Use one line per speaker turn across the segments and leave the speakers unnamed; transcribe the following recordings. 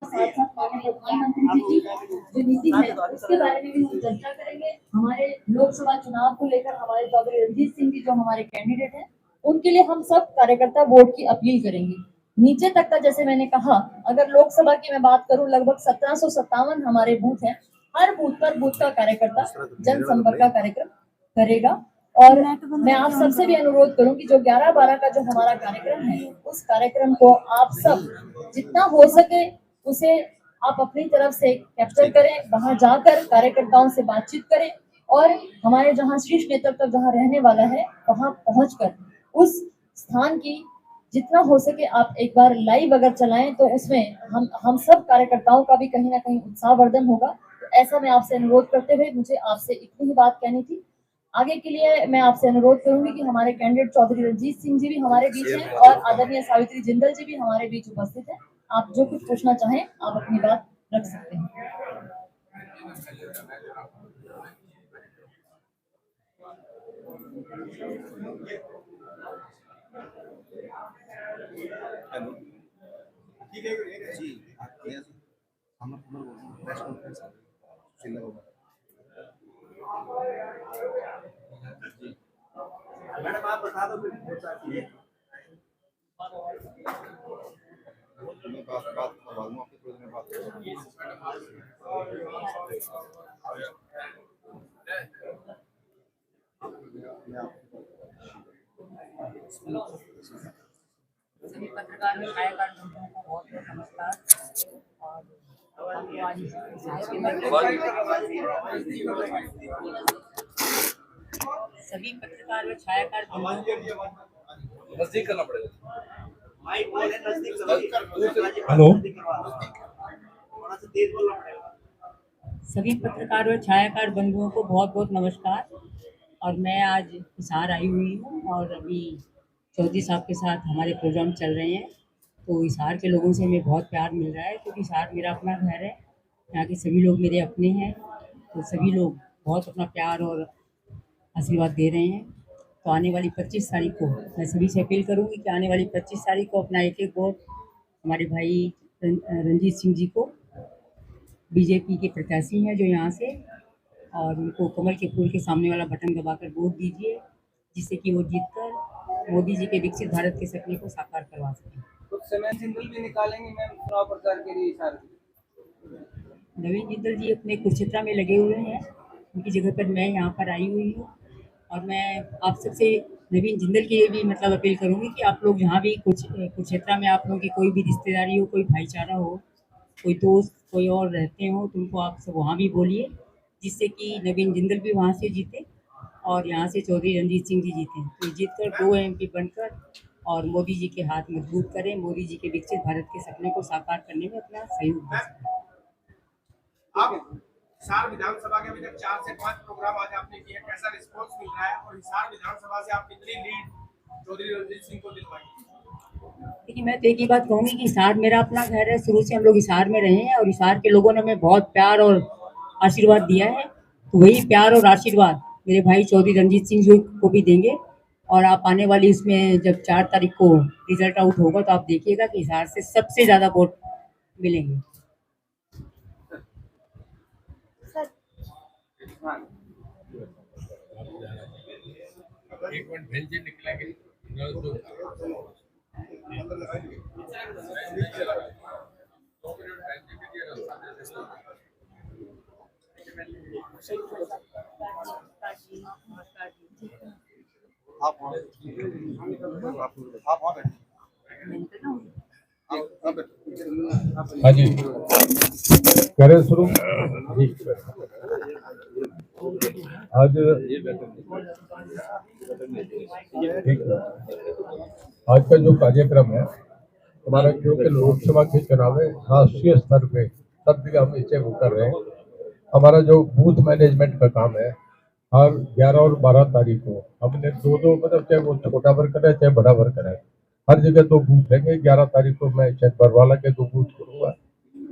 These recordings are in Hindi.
साथ साथ माननीय प्रधानमंत्री जी की जो नीति है उसके बारे में भी हम चर्चा करेंगे। हमारे लोकसभा चुनाव को लेकर हमारे चौधरी रणजीत सिंह जी जो हमारे कैंडिडेट हैं उनके लिए हम सब कार्यकर्ता वोट की अपील करेंगे। नीचे तक का जैसे मैंने कहा, अगर लोकसभा की मैं बात करूं लगभग 1757 हमारे बूथ हैं। हर बूथ पर बूथ का कार्यकर्ता जनसंपर्क का कार्यक्रम करेगा। और मैं आप सबसे भी अनुरोध करूं कि जो 11-12 का जो हमारा कार्यक्रम है उस कार्यक्रम को आप सब जितना हो सके उसे आप अपनी तरफ से कैप्चर करें, वहां जाकर कार्यकर्ताओं से बातचीत करें और हमारे जहां शीर्ष नेतृत्व जहां रहने वाला है वहां पहुंचकर उस स्थान की जितना हो सके आप एक बार लाइव अगर चलाएं तो उसमें हम सब कार्यकर्ताओं का भी कहीं ना कहीं उत्साहवर्धन होगा। तो ऐसा मैं आपसे अनुरोध करते हुए मुझे आपसे इतनी ही बात कहनी थी। आगे के लिए मैं आपसे अनुरोध करूंगी कि हमारे कैंडिडेट चौधरी रणजीत सिंह जी भी हमारे बीच हैं और आदरणीय सावित्री जिंदल जी भी हमारे बीच उपस्थित हैं। आप जो कुछ पूछना चाहें आप अपनी बात रख सकते हैं।
ठीक है जी, हम प्रेस कॉन्फ्रेंस मैडम आप बता दो फिर मैं बात करवा दूंगा आपके प्रोग्राम में बात
सभी पत्रकार छायाकार बंधुओं को बहुत बहुत नमस्कार। और हमको आज सभी पत्रकार व छायाकार
नजदीक करना पड़ेगा।
हेलो, सभी पत्रकार व छायाकार बंधुओं को बहुत बहुत नमस्कार। और मैं आज हिसार आई हुई हूँ और अभी चौधरी साहब के साथ हमारे प्रोग्राम चल रहे हैं। तो हिसार के लोगों से हमें बहुत प्यार मिल रहा है क्योंकि हिसार मेरा अपना घर है, यहाँ के सभी लोग मेरे अपने हैं। तो सभी लोग बहुत अपना प्यार और आशीर्वाद दे रहे हैं। तो आने वाली 25 तारीख को मैं सभी से अपील करूँगी कि आने वाली 25 तारीख को अपना एक एक वोट हमारे भाई रणजीत सिंह जी को, बीजेपी के प्रत्याशी हैं जो यहाँ से, और उनको कमल के फूल के सामने वाला बटन दबाकर वोट दीजिए जिससे कि वो जीतकर मोदी जी के विकसित भारत के सपने को साकार करवा सकें।
कुछ समय जिंदल भी निकालेंगे मैम चुनाव प्रचार के लिए हिसार।
नवीन जिंदल जी अपने कुरुक्षेत्र में लगे हुए हैं, उनकी जगह पर मैं यहाँ पर आई हुई हूँ। और मैं आप सबसे नवीन जिंदल के लिए भी मतलब अपील करूँगी कि आप लोग जहाँ भी कुरुक्षेत्र में आप लोगों की कोई भी रिश्तेदारी हो, कोई भाईचारा हो, कोई दोस्त कोई और रहते हो तो उनको आप सब वहाँ भी बोलिए जिससे कि नवीन जिंदल भी वहाँ से जीते और यहाँ से चौधरी रणजीत सिंह जी जीते। तो जीत कर 2 MP बनकर और मोदी जी के हाथ मजबूत करें, मोदी जी के विकसित भारत के सपने को साकार करने में अपना सहयोग दे सकें।
अब हिसार विधानसभा के अभी तक 4 से 5 प्रोग्राम आज आपने किए, कैसा रिस्पांस मिल रहा है और हिसार विधानसभा से आप कितनी लीड चौधरी रणजीत सिंह को दिलवाएंगे?
देखिए, मैं तो एक ही बात कहूँगी कि हिसार मेरा अपना घर है, शुरू से हम लोग हिसार में रहे हैं और हिसार के लोगों ने हमें बहुत प्यार और आशीर्वाद दिया है। तो वही प्यार और आशीर्वाद मेरे भाई चौधरी रणजीत सिंह जी को भी देंगे। और आप आने वाली इसमें जब 4 तारीख को रिजल्ट आउट होगा तो आप देखिएगा कि हिसार से सबसे ज़्यादा वोट मिलेंगे।
एक मिनट भेज निकलेंगे।
आप
हाँ जी, करें शुरू। आज आज का जो कार्यक्रम है हमारा, क्योंकि लोकसभा के चुनाव में राष्ट्रीय स्तर पे सब जगह हम इसे वो कर रहे हैं। हमारा जो बूथ मैनेजमेंट का काम है, हर 11 और 12 तारीख को हमने दो मतलब चाहे वो छोटा वर्कर है चाहे बड़ा वर्कर है, हर जगह 2 बूथ रहेंगे। 11 तारीख को मैं शायद बरवाला के 2 बूथ करूँगा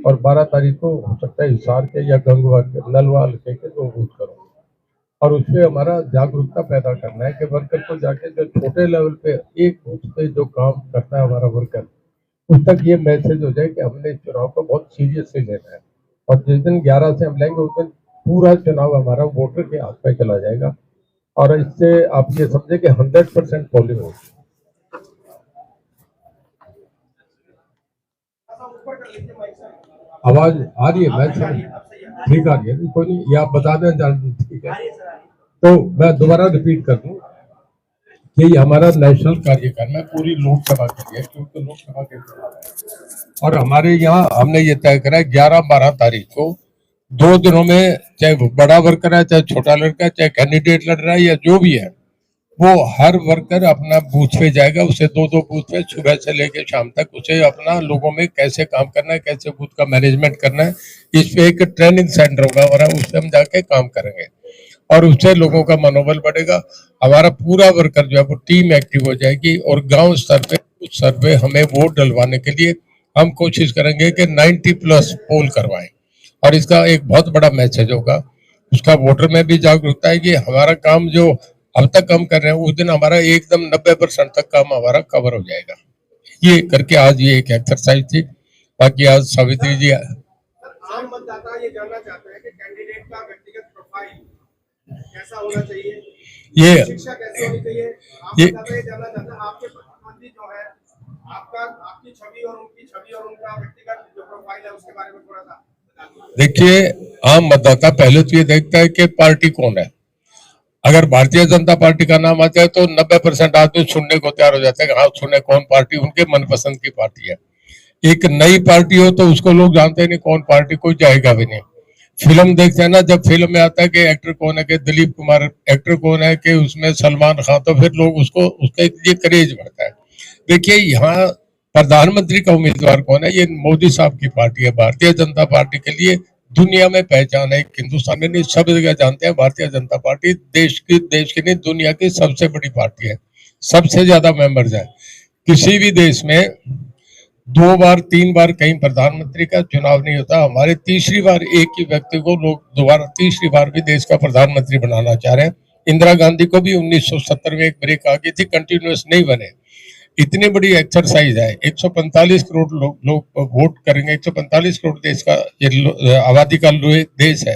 और 12 तारीख को हो सकता है हिसार के या गंगवा के नलवाल के 2 बूथ करूँगा। और उसमें हमारा जागरूकता पैदा करना है कि वर्कर को जाके जो छोटे लेवल पे एक बूथ पे जो काम करता है हमारा वर्कर, उस तक ये मैसेज हो जाए कि हमने इस चुनाव को बहुत सीरियसली लेना है। और जिस दिन 11 से हम लेंगे उस दिन पूरा चुनाव हमारा वोटर के हाथ में चला जाएगा और इससे आप ये समझे कि 100% पोलिंग होगी। आवाज आ रही है? मैं ठीक आ रही है, कोई नहीं, ये आप बता दें जान, ठीक है। तो मैं दोबारा रिपीट कर दूं कि ये हमारा नेशनल कार्यक्रम है पूरी लोकसभा के लिए, क्योंकि लोकसभा के चुनाव है और हमारे यहाँ हमने ये तय करा है 11-12 तारीख को 2 दिनों में, चाहे बड़ा वर्कर है चाहे छोटा लड़का है चाहे कैंडिडेट लड़ रहा है या जो भी है, वो हर वर्कर अपना बूथ पे जाएगा। उसे 2-2 बूथ पे सुबह से लेकर शाम तक उसे अपना लोगों में कैसे काम करना है, कैसे बूथ का मैनेजमेंट करना है, इस पे एक ट्रेनिंग सेंटर होगा हमारा, उससे हम जाके काम करेंगे और उससे लोगों का मनोबल बढ़ेगा। हमारा पूरा वर्कर जो है वो टीम एक्टिव हो जाएगी और गांव स्तर पे हमें वोट डलवाने के लिए हम कोशिश करेंगे कि 90+ पोल करवाएं और इसका एक बहुत बड़ा मैसेज होगा, उसका वोटर में भी जागरूकता है कि हमारा काम जो अब तक हम कर रहे हैं उस दिन हमारा एकदम 90% तक काम हमारा कवर हो जाएगा। ये करके आज ये एक एक्सरसाइज थी। बाकी आज सावित्री जी
आम मतदाता ये जानना चाहते हैं कि कैंडिडेट का व्यक्तिगत प्रोफाइल कैसा होना चाहिए,
ये
शिक्षा कैसी होनी चाहिए। आम मतदाता ये जानना चाहते हैं आपके प्रधानमंत्री जो है आपकी छवि और उनका व्यक्तिगत जो प्रोफाइल है उसके बारे में थोड़ा सा
देखिए। आम मतदाता पहले तो ये देखता है कि पार्टी कौन है। अगर भारतीय जनता पार्टी का नाम आता है तो 90% आदमी सुनने को तैयार हो जाते हैं कि हाँ सुने कौन पार्टी उनके मनपसंद की पार्टी है। एक नई पार्टी हो तो उसको लोग जानते नहीं कौन पार्टी, कोई जाएगा भी नहीं। फिल्म देखते हैं ना, जब फिल्म में आता है कि एक्टर कौन है, कि दिलीप कुमार एक्टर कौन है, कि उसमें सलमान खान, तो फिर लोग उसको उसका लिए क्रेज बढ़ता है। देखिए यहाँ प्रधानमंत्री का उम्मीदवार कौन है, ये मोदी साहब की पार्टी है। भारतीय जनता पार्टी के लिए दुनिया में पहचान है, हिंदुस्तान में नहीं सब जगह जानते हैं भारतीय जनता पार्टी देश की नहीं दुनिया की सबसे बड़ी पार्टी है, सबसे ज्यादा मेंबर्स है। किसी भी देश में 2 बार 3 बार कहीं प्रधानमंत्री का चुनाव नहीं होता। हमारे तीसरी बार एक ही व्यक्ति को लोग दोबारा तीसरी बार भी देश का प्रधानमंत्री बनाना चाह रहे हैं। इंदिरा गांधी को भी 1970 में एक ब्रेक आ गई थी, कंटिन्यूस नहीं बने। इतनी बड़ी एक्सरसाइज है, 145 करोड़ लोग वोट करेंगे। 145 करोड़ देश का ये आबादी का देश है।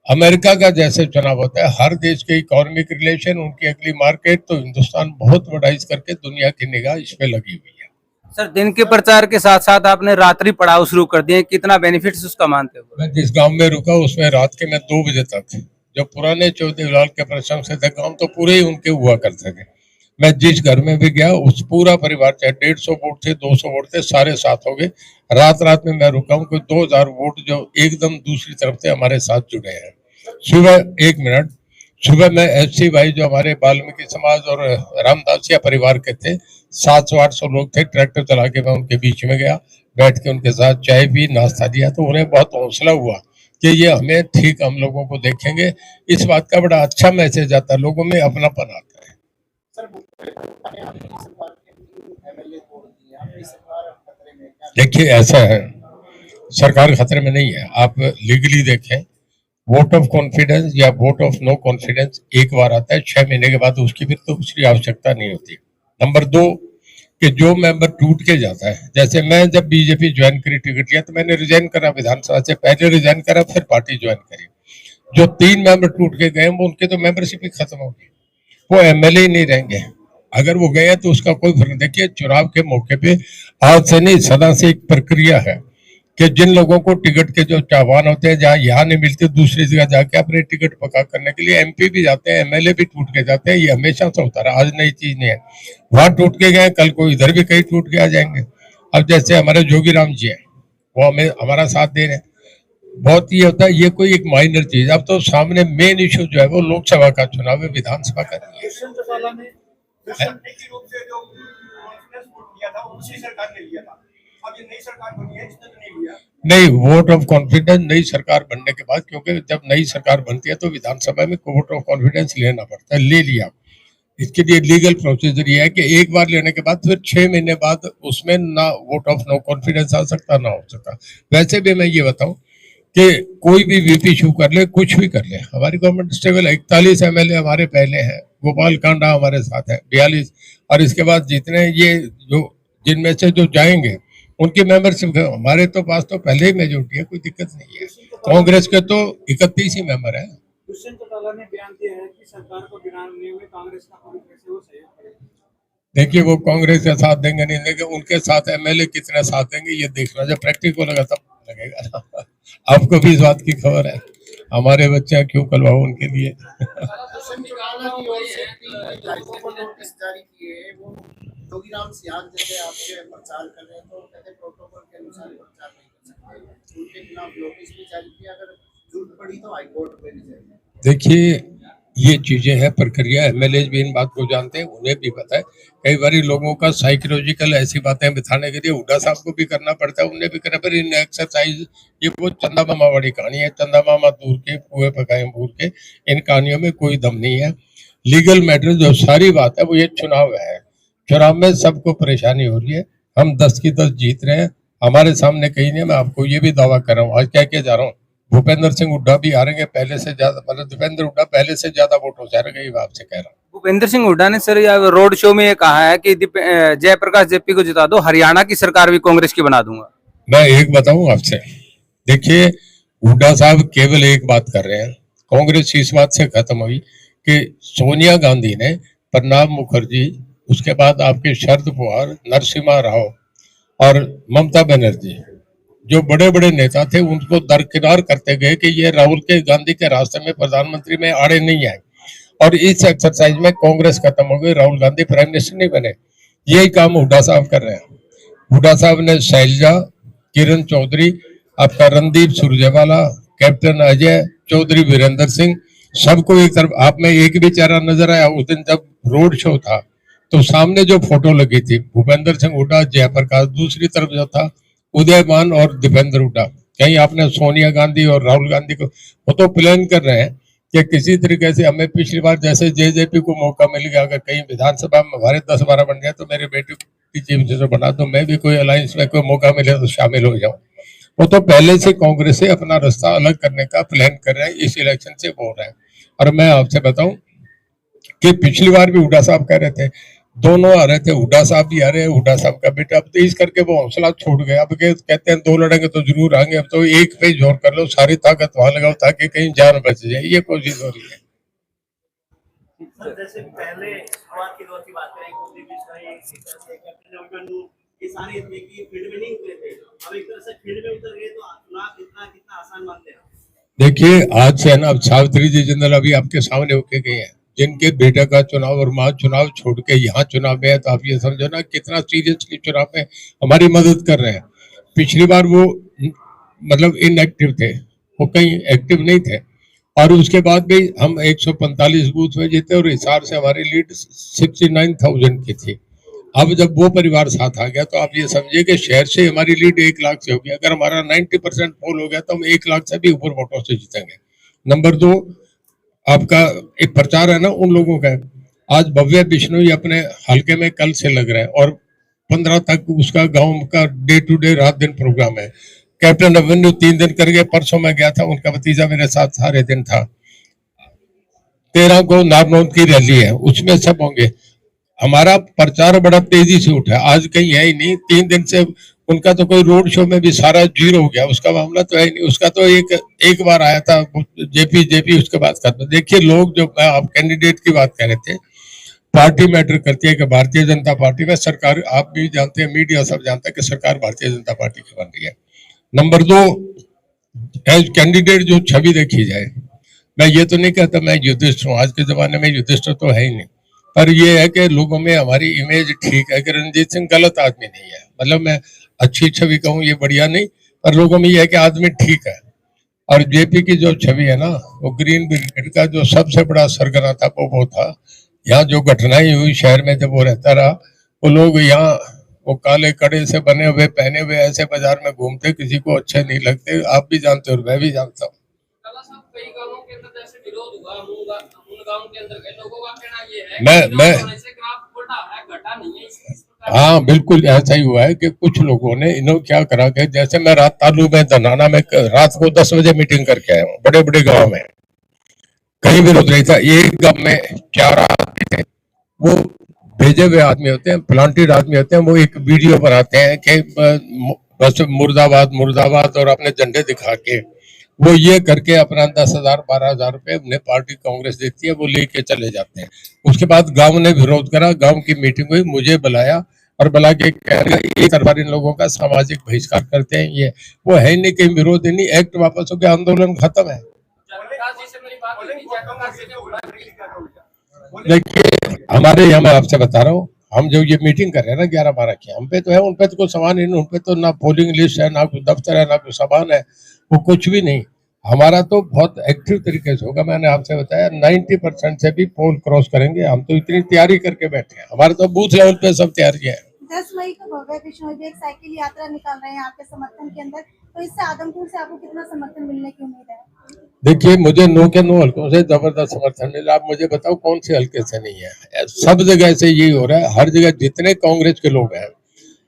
अमेरिका का जैसे चुनाव होता है, हर देश के इकोनॉमिक रिलेशन, उनकी अगली मार्केट, तो हिंदुस्तान बहुत बड़ा इस करके दुनिया की निगाह इस पे लगी हुई है।
सर, दिन के प्रचार के साथ साथ आपने रात्रि पड़ाव शुरू कर दिए, कितना बेनिफिट्स उसका मानते हो?
मैं जिस गांव में रुका उसमें रात के मैं 2 बजे तक, जो पुराने चौधरी के प्रशंस से थे गाँव, तो पूरे ही उनके हुआ करते थे। मैं जिस घर में भी गया उस पूरा परिवार, चाहे 150 वोट थे 200 वोट थे, सारे साथ हो गए। रात में मैं रुका हूँ, कोई 2000 वोट जो एकदम दूसरी तरफ से हमारे साथ जुड़े हैं। सुबह में एससी भाई जो हमारे वाल्मीकि समाज और रामदासिया परिवार के थे, 700-800 लोग थे, ट्रैक्टर चला के मैं उनके बीच में गया, बैठ के उनके साथ चाय पी, नाश्ता दिया, तो उन्हें बहुत हौसला हुआ कि ये हमें ठीक हम लोगों को देखेंगे। इस बात का बड़ा अच्छा मैसेज आता है, लोगों में अपनापन आता है। देखिए ऐसा है, सरकार खतरे में नहीं है। आप लीगली देखें, वोट ऑफ कॉन्फिडेंस या वोट ऑफ नो कॉन्फिडेंस एक बार आता है, 6 महीने के बाद उसकी फिर तो उसकी आवश्यकता नहीं होती। नंबर 2 कि जो मेंबर टूट के जाता है, जैसे मैं जब बीजेपी ज्वाइन करी, टिकट लिया, तो मैंने रिजाइन करा, विधानसभा से पहले रिजाइन करा, फिर पार्टी ज्वाइन करी। जो 3 मेंबर टूट के गए वो उनके तो मेंबरशिप ही खत्म होगी, वो एमएलए ही नहीं रहेंगे। अगर वो गए तो उसका कोई फर्क। देखिए चुनाव के मौके पे आज से नहीं सदा से एक प्रक्रिया है कि जिन लोगों को टिकट के जो चाहवान होते हैं, जहाँ यहाँ नहीं मिलते दूसरी जगह जाके अपने टिकट पका करने के लिए एमपी भी जाते हैं, एमएलए भी टूट के जाते हैं। ये हमेशा से होता रहा, आज नई चीज नहीं है। वहां टूट के गए, कल को इधर भी कहीं टूट के आ जाएंगे। अब जैसे हमारे जोगीराम जी है, वो हमें हमारा साथ दे रहे हैं, बहुत ये होता है, ये कोई एक माइनर चीज। अब तो सामने मेन इशू जो है वो लोकसभा का चुनाव है, विधानसभा का नहीं है। नहीं, वोट ऑफ कॉन्फिडेंस नई सरकार बनने के बाद, क्योंकि जब नई सरकार बनती है तो विधानसभा में वोट ऑफ कॉन्फिडेंस लेना पड़ता है, ले लिया। इसके लिए लीगल प्रोसीजर ये है कि एक बार लेने के बाद फिर 6 महीने बाद उसमें ना वोट ऑफ नो कॉन्फिडेंस आ सकता ना हो सकता। वैसे भी मैं ये बताऊं कि कोई भी वीपी इशू कर ले, कुछ भी कर ले, हमारी गवर्नमेंट स्टेबल है। 41 एमएलए हमारे पहले हैं, गोपाल कांडा हमारे साथ है 42, और इसके बाद जितने ये जो जिनमें से जो जाएंगे उनकी मेंबरशिप, हमारे तो पास तो पहले ही मेजोरिटी है, कोई दिक्कत नहीं है। कांग्रेस के तो 31 ही मेंबर है।
दुष्यंत चौटाला ने बयान दिया है कि सरकार को गिराने में कांग्रेस का पूरी तरह से वो सहयोग करेगा।
देखिए, वो कांग्रेस के साथ देंगे नहीं देंगे, उनके साथ एमएलए कितने साथ देंगे ये देखना, जब प्रैक्टिकल होगा तब लगेगा ना। आपको भी इस बात की खबर है, हमारे बच्चे क्यों कलवाओ उनके लिए।
दुष्यंत चौटाला की ओर से लोगों को नोटिस जारी किए, वो जोगीराम सियाग जैसे आपके प्रचार कर रहे हैं तो कहते प्रोटोकॉल के अनुसार प्रचार नहीं कर सकते, उनके खिलाफ नोटिस भी जारी किया, अगर जरूरत पड़ी तो हाईकोर्ट में भी जाएगी।
देखिए, ये चीजें हैं प्रक्रिया, एमएलए भी इन बात को जानते हैं, उन्हें भी पता है। कई बार लोगों का साइकोलॉजिकल ऐसी बातें बिठाने के लिए हुड्डा साहब को भी करना पड़ता है, उन्हें भी करना, पर इन एक्सरसाइज ये वो चंदा मामा वाली कहानी है, चंदा मामा दूर के पुए पकाए भूर के, इन कहानियों में कोई दम नहीं है। लीगल मैटर जो सारी बात है वो ये चुनाव है, चुनाव में सबको परेशानी हो रही है, हम 10 की 10 जीत रहे हैं, हमारे सामने कहीं नहीं। मैं आपको ये भी दावा कर रहा हूँ, आज कह के जा रहा हूँ, भूपेंद्र सिंह हुड्डा भी हारेंगे पहले से ज्यादा, मतलब दीपेंद्र हुड्डा पहले से ज्यादा वोटों से हारेंगे, ये आपसे कह रहा हूँ।
भूपेंद्र सिंह हुड्डा ने सर रोड शो में ये कहा है कि जयप्रकाश जेपी को जिता दो, हरियाणा की सरकार भी कांग्रेस की बना दूंगा।
मैं एक बताऊं आपसे, देखिए, हुड्डा साहब केवल एक बात कर रहे हैं, कांग्रेस इस बात से खत्म हुई कि सोनिया गांधी ने, प्रणब मुखर्जी, उसके बाद आपके शरद पवार, नरसिम्हा राव और ममता बनर्जी, जो बड़े बड़े नेता थे, उनको दरकिनार करते गए कि ये राहुल के गांधी के रास्ते में प्रधानमंत्री में आड़े नहीं आए, और इस एक्सरसाइज में कांग्रेस खत्म हो गई, राहुल गांधी प्राइम मिनिस्टर नहीं बने। यही काम हुड्डा साहब कर रहे हैं। हुड्डा साहब ने शैलजा, किरण चौधरी, आपका रणदीप सुरजेवाला, कैप्टन अजय चौधरी, वीरेंद्र सिंह, सबको एक तरफ, आप में एक भी चेहरा नजर आया उस दिन जब रोड शो था, तो सामने जो फोटो लगी थी भूपेंद्र सिंह हुड्डा, जयप्रकाश, दूसरी तरफ जो था उदयमान और दीपेंद्र हुड्डा, कहीं आपने सोनिया गांधी और राहुल गांधी को, वो तो प्लान कर रहे हैं कि किसी तरीके से हमें पिछली बार जैसे जेजेपी को मौका मिल गया, अगर कहीं विधानसभा में हमारे 10-12 बन जाए तो मेरे बेटे की चीफ मिनिस्टर बना दो, मैं भी कोई अलायंस में कोई मौका मिले तो शामिल हो जाऊं। वो तो पहले से कांग्रेस से अपना रास्ता अलग करने का प्लान कर रहे हैं, इस इलेक्शन से बोल रहे हैं। और मैं आपसे बताऊं कि पिछली बार भी हुड्डा साहब कह रहे थे, दोनों आ रहे थे, हुड्डा साहब भी आ रहे हैं, हुड्डा साहब का बेटा, अब तो इस करके वो हौसला छोड़ गया, अब कहते हैं 2 लड़ेंगे तो जरूर आएंगे, अब तो एक पे जोर कर लो, सारी ताकत वहां लगाओ ताकि कहीं जान बच जाए, ये कोशिश हो रही है।
जैसे पहले शुरुआत के दौर की बात करें, ये सारे फील्ड में नहीं उतरे थे, अब एक तरह से फील्ड में उतर गए, तो चुनाव कितना आसान मानते हैं?
देखिए, आज से ना, अब सावित्री जी जिंदल अभी आपके सामने होके गए हैं, जिनके बेटे का चुनाव और मां चुनाव छोड़ के यहाँ चुनाव में है, तो आप ये समझो ना कितना सीरियसली चुनाव में हमारी मदद कर रहे हैं। पिछली बार वो मतलब इनएक्टिव थे, वो कहीं एक्टिव नहीं थे, और उसके बाद भी हम 145 बूथ में जीते और हिसार से हमारी लीड 69,000 की थी। अब जब वो परिवार साथ आ गया तो आप ये समझिए कि शहर से हमारी लीड 1 लाख से होगी, अगर हमारा 90% पोल हो गया तो हम 1 लाख से भी ऊपर वोटों से जीतेंगे। नंबर 2, आपका एक प्रचार है ना उन लोगों का, आज भव्य बिश्नोई अपने हल्के में कल से लग रहा है, और 15 तक उसका गांव का डे टू डे रात दिन प्रोग्राम है। कैप्टन अभिमन्यु 3 दिन करके, परसों में गया था, उनका भतीजा मेरे साथ सारे दिन था। 13 को नारनौल की रैली है, उसमें सब होंगे। हमारा प्रचार बड़ा तेजी से उठा, आज कहीं है ही नहीं। 3 दिन से उनका तो कोई रोड शो में भी सारा जीरो हो गया, उसका मामला तो है ही नहीं। उसका तो एक बार आया था जेपी उसके बाद करता। देखिए, लोग जो आप कैंडिडेट की बात कर रहे थे, पार्टी मैटर करती है कि भारतीय जनता पार्टी में सरकार, आप भी जानते हैं, मीडिया सब जानता है कि सरकार भारतीय जनता पार्टी की बन रही है। नंबर 2, एज कैंडिडेट जो छवि देखी जाए, मैं ये तो नहीं कहता मैं युधिष्ठिर हूँ, आज के जमाने में युधिष्ठिर तो है ही नहीं, पर ये है कि लोगों में हमारी इमेज ठीक है कि रणजीत सिंह गलत आदमी नहीं है, मतलब मैं अच्छी छवि कहूँ ये बढ़िया नहीं, पर लोगों में ये है कि आदमी ठीक है। और जेपी की जो छवि है ना, वो ग्रीन ब्रिगेड का जो सबसे बड़ा सरगना था वो था। यहाँ जो घटनाएं हुई शहर में जब वो रहता रहा, वो लोग यहाँ वो काले कड़े से बने हुए पहने हुए ऐसे बाजार में घूमते, किसी को अच्छे नहीं लगते, आप भी जानते हो और मैं भी जानता हूँ। मैं हाँ, बिल्कुल ऐसा ही हुआ है कि कुछ लोगों ने इन्होंने क्या करा कि जैसे मैं रात तालू में धनाना में रात को 10 बजे मीटिंग करके आया हूँ, बड़े बड़े गांव में कहीं भी रुक नहीं था। एक गांव में 4 आदमी थे, वो भेजे हुए आदमी होते हैं, प्लांटेड आदमी होते हैं, वो एक वीडियो बनाते हैं कि बस मुर्दाबाद मुर्दाबाद और अपने झंडे दिखा के वो ये करके अपना 10,000 12,000 रुपए उन्हें पार्टी कांग्रेस देती है, वो लेके चले जाते हैं। उसके बाद गांव ने विरोध करा, गांव की मीटिंग हुई, मुझे बुलाया और बुला के कह रहे एक तरफा इन लोगों का सामाजिक बहिष्कार करते हैं, ये वो है नहीं कि विरोध नहीं, एक्ट वापस हो गया, आंदोलन खत्म है। देखिए हमारे यहाँ मैं आपसे बता रहा हूँ, हम जो ये मीटिंग कर रहे हैं ना 11-12 की, हम पे तो है, उन पे तो कोई सामान ही नहीं, उन पे तो ना पोलिंग लिस्ट है, ना कोई दफ्तर है, ना कोई सामान है, वो कुछ भी नहीं। हमारा तो बहुत एक्टिव तरीके से होगा। मैंने आपसे बताया 90% से भी पोल क्रॉस करेंगे, हम तो इतनी तैयारी करके बैठे हैं, हमारे तो बूथ लेवल पे सब तैयारी है।
10 मई को भव्य विष्णु भी एक साइकिल यात्रा निकाल रहे हैं आपके समर्थन के अंदर, तो इससे आदमपुर से आपको कितना समर्थन मिलने की उम्मीद है?
देखिए मुझे 9 के 9 हल्कों से जबरदस्त समर्थन मिला। आप मुझे बताओ कौन से हल्के से नहीं है? सब जगह से यही हो रहा है, हर जगह जितने कांग्रेस के लोग हैं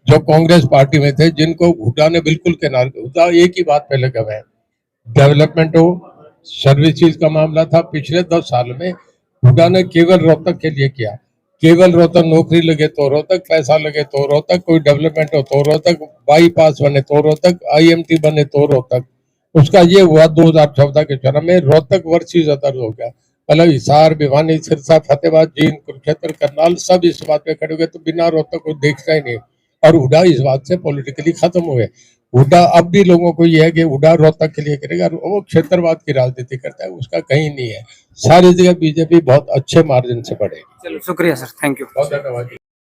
जो कांग्रेस पार्टी में थे, जिनको हुड्डा ने बिल्कुल किनारे, हुड्डा एक ही बात पे लगे हुए हैं, डेवलपमेंट हो, सर्विसेज का मामला था। पिछले 10 साल में हुड्डा ने केवल रोहतक के लिए किया, केवल रोहतक नौकरी लगे तो रोहतक, पैसा लगे तो रोहतक, कोई डेवलपमेंट हो तो रोहतक, बाईपास बने तो रोहतक, IMT बने तो रोहतक। उसका ये हुआ 2014 के चुनाव में रोहतक वर्सेस अदर हो गया। मतलब हिसार, भिवानी, सिरसा, फतेहाबाद, जींद, कुरुक्षेत्र, करनाल सब इस बात पे खड़े हुए, तो बिना रोहतक को देखता ही नहीं। और हुड्डा इस बात से पॉलिटिकली खत्म हुए। हुड्डा अब भी लोगों को यह है कि हुड्डा रोहतक के लिए करेगा, वो क्षेत्रवाद की राजनीति करता है, उसका कहीं नहीं है। सारी जगह बीजेपी बहुत अच्छे मार्जिन से बढ़ेगी।
चलो शुक्रिया सर, थैंक यू।
बहुत धन्यवाद।